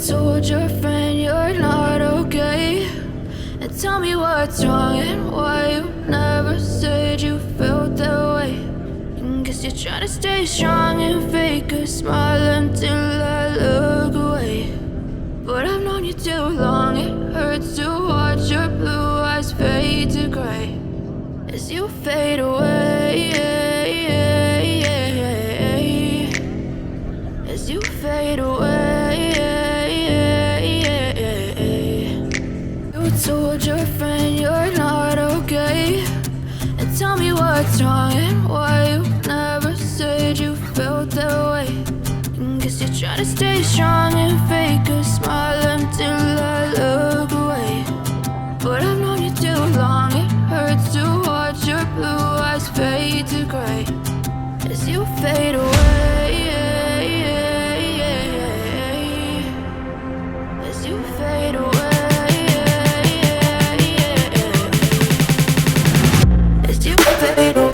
told your friend you're not okay? And tell me what's wrong and why you never said you felt that way. And guess you're trying to stay strong and fake a smile until I look away. But I've known you too long, it hurts to watch your blue eyes fade to gray as you fade away, as you fade away. You told your friend you're not okay, and tell me what's wrong and why you never said you felt that way. And guess you're trying to stay strong and fake a smile until I look away. But I've known you too long, it hurts to watch your blue eyes fade to gray as you fade away, as you fade away, as you fade away.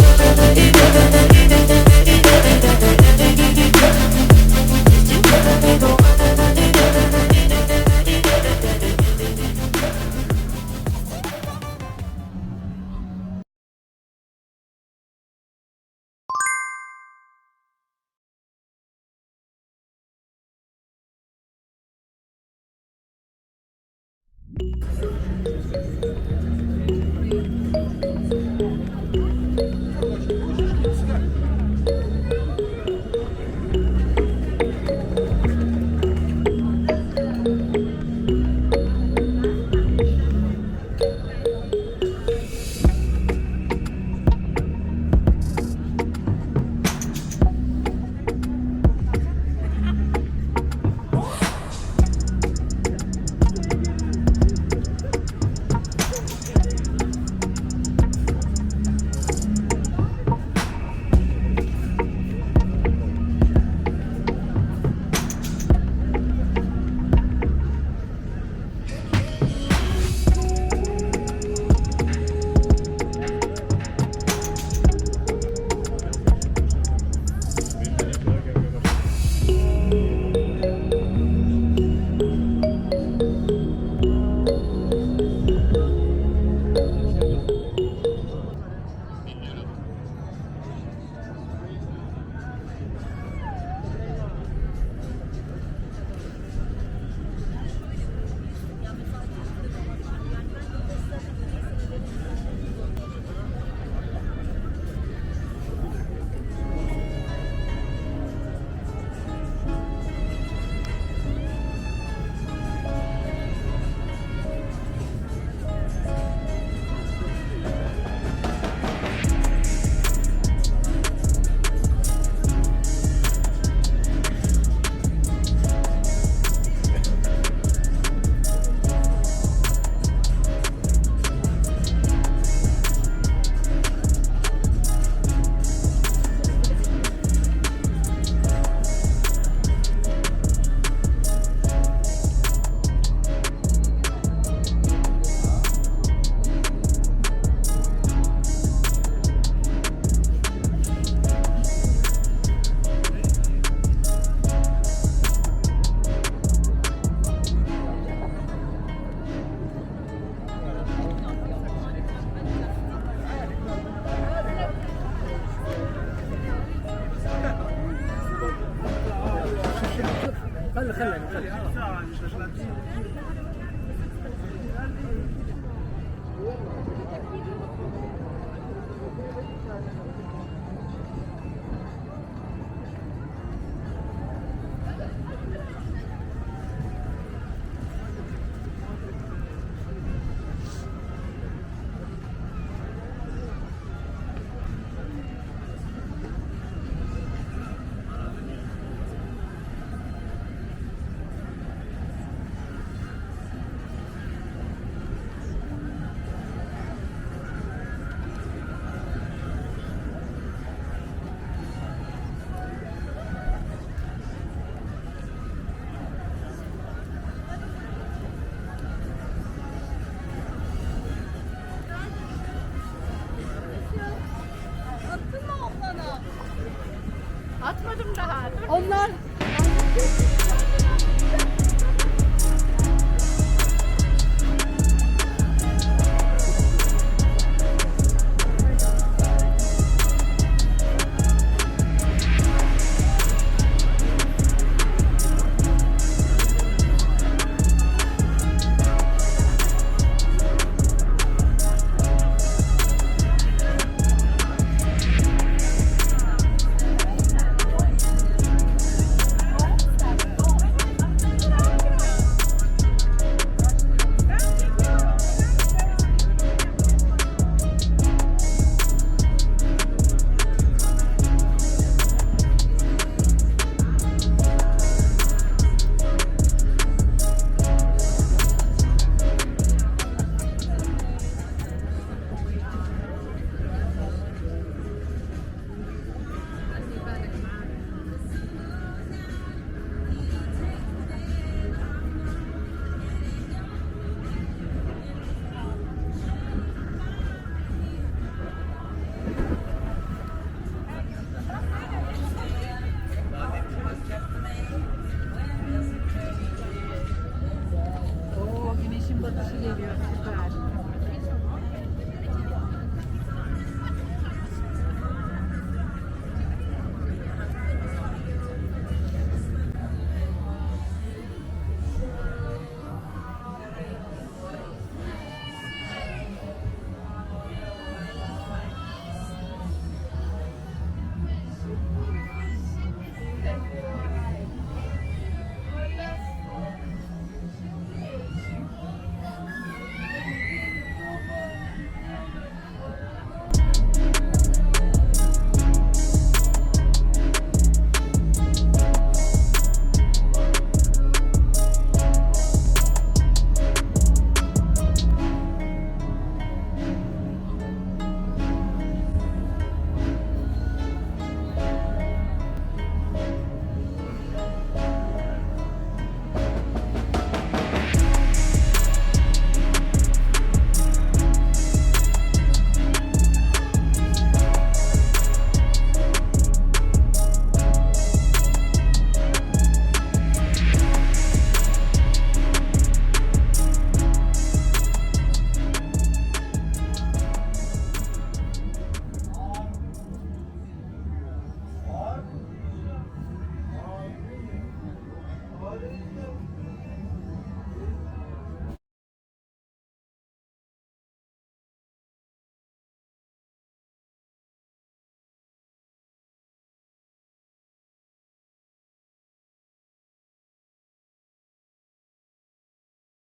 Atmadım daha. Onlar